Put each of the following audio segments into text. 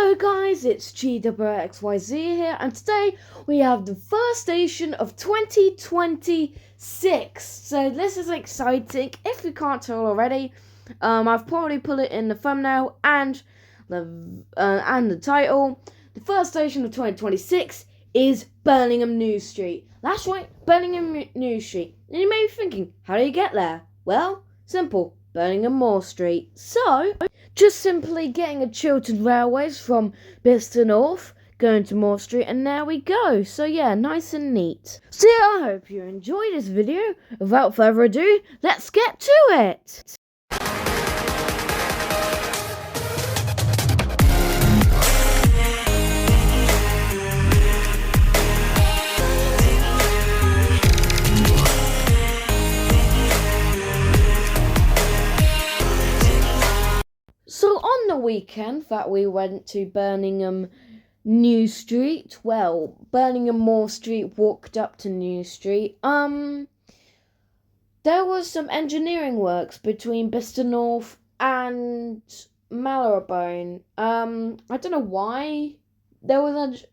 Hello guys, it's GWR-XYZ here, and today we have the first station of 2026. So this is exciting. If you can't tell already, I've probably put it in the thumbnail and the title. The first station of 2026 is Birmingham New Street. That's right, Birmingham New Street. And you may be thinking, how do you get there? Well, simple. Birmingham New Street. So, just simply getting a Chiltern Railways from Bicester North, going to Moore Street, and there we go. So yeah, nice and neat. So yeah, I hope you enjoyed this video. Without further ado, let's get to it. So on the weekend that we went to Birmingham New Street, well, Birmingham Moore Street walked up to New Street, there was some engineering works between Bicester North and Marylebone. I don't know why there was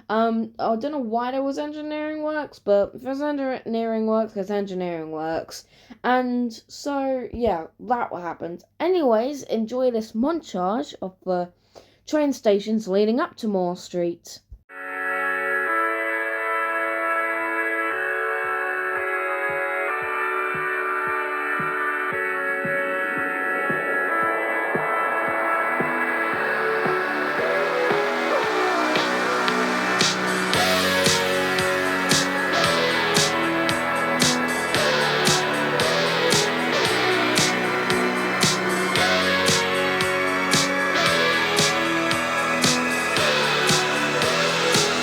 I don't know why there was engineering works, but if there's engineering works, there's engineering works. And so, yeah, that what happened. Anyways, enjoy this montage of the train stations leading up to Moore Street.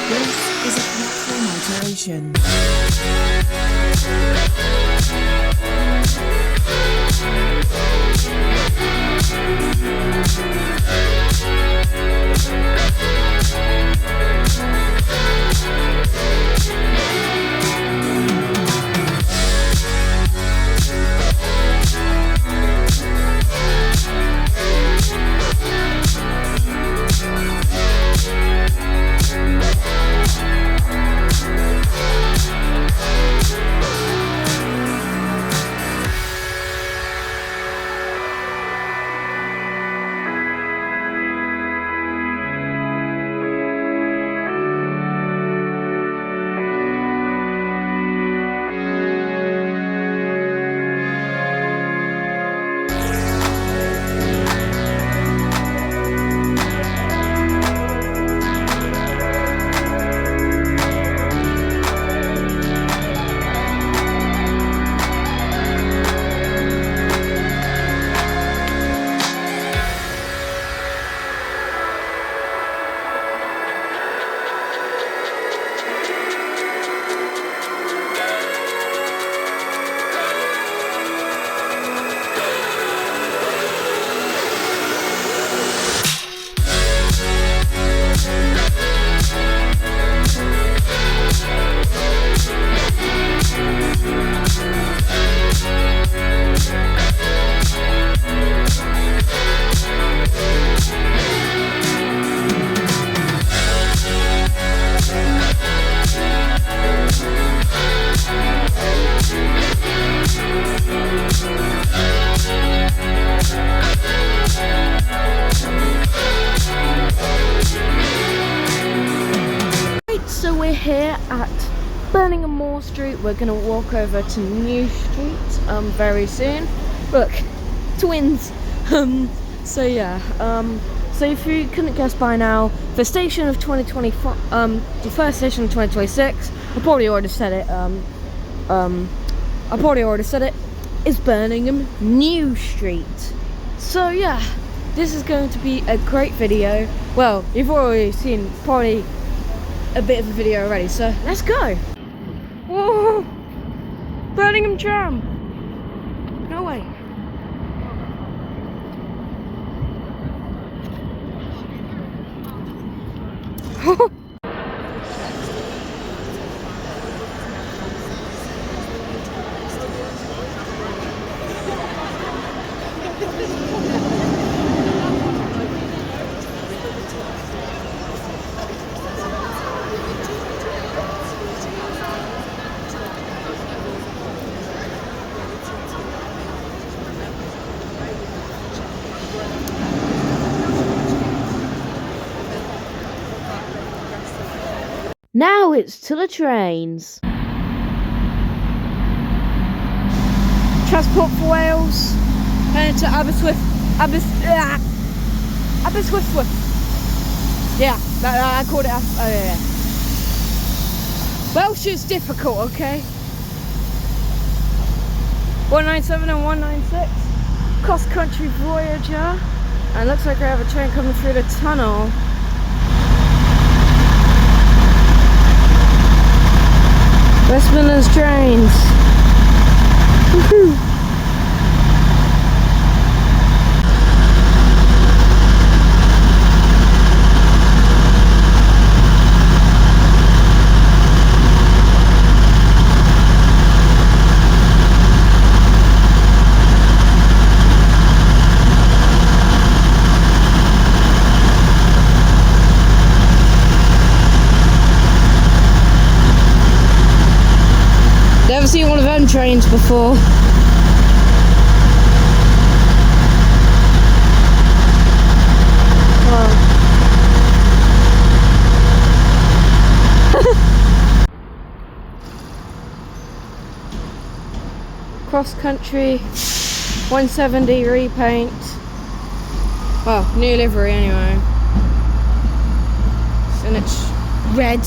This is a platform alteration. So we're here at Birmingham Moore Street. We're gonna walk over to New Street very soon. Look, twins. So yeah, so if you couldn't guess by now, the station of 2024, the first station of 2026, I probably already said it, is Birmingham New Street. So yeah, this is going to be a great video. Well, you've already seen probably a bit of a video already, so let's go. Whoa! Birmingham tram! No way. Now it's to the trains. Transport for Wales. Heading to Aberystwyth. Aberystwyth. Yeah, I called it. Oh yeah. Welsh is difficult, okay? 197 and 196. Cross country Voyager. And looks like we have a train coming through the tunnel. West Midlands trains. Woohoo! Never seen one of them trains before. Cross country 170 repaint. Well, new livery anyway. And it's red.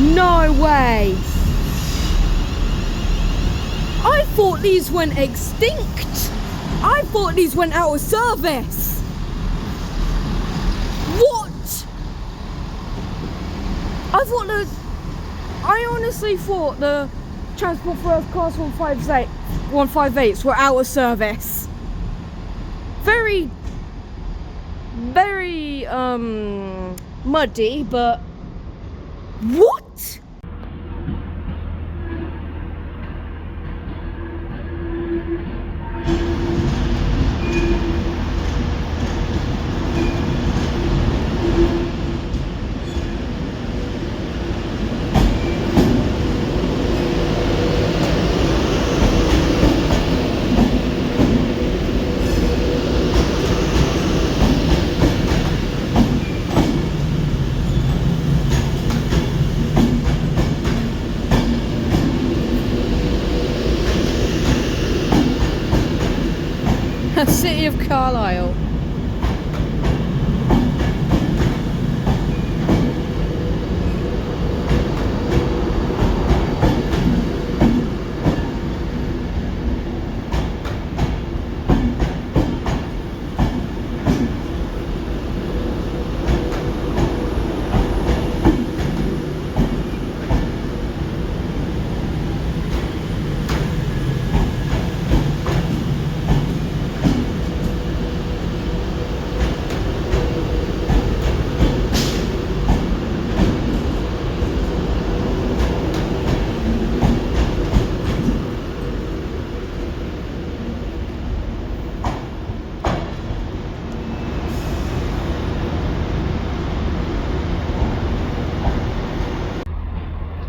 No way! I thought these went extinct! I thought these went out of service! What? I honestly thought the Transport for Earth Class 158s were out of service. Very muddy, but what? city of Carlisle.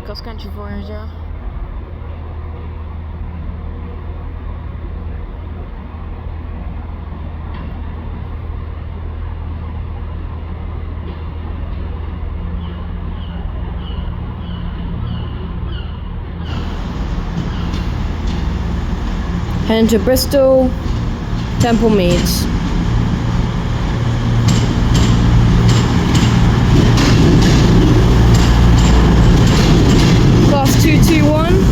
Cross country voyager. Heading to Bristol, Temple Meads. Class 221.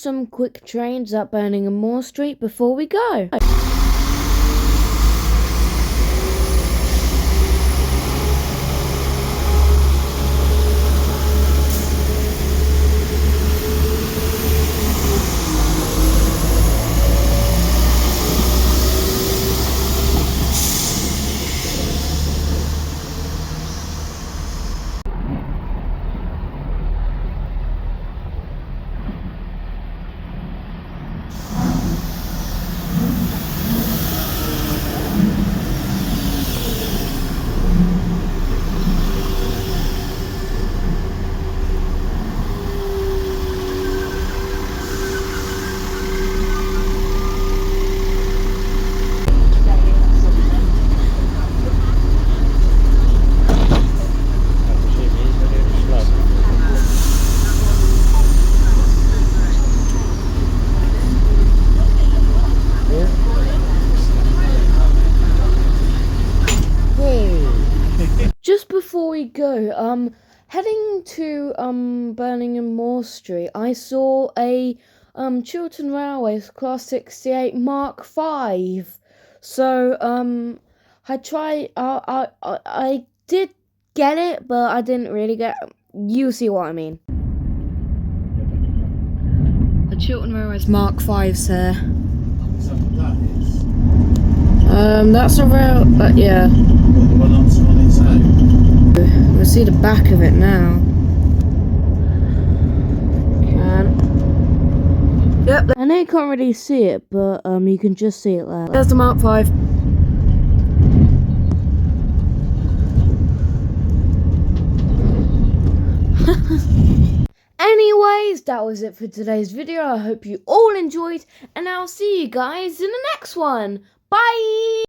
just some quick trains at Birmingham New Street before we go. Just before we go, heading to Birmingham New Street, I saw a Chiltern Railways Class 68 Mark 5. So I did get it, but I didn't really get it. You see what I mean. A Chiltern Railways Mark 5, sir. So that is That's a rail, but yeah. the one on its own. We'll see the back of it now. Yep, I know you can't really see it, but you can just see it there. there's the Mark 5. Anyways, that was it for today's video. I hope you all enjoyed, and I'll see you guys in the next one. Bye!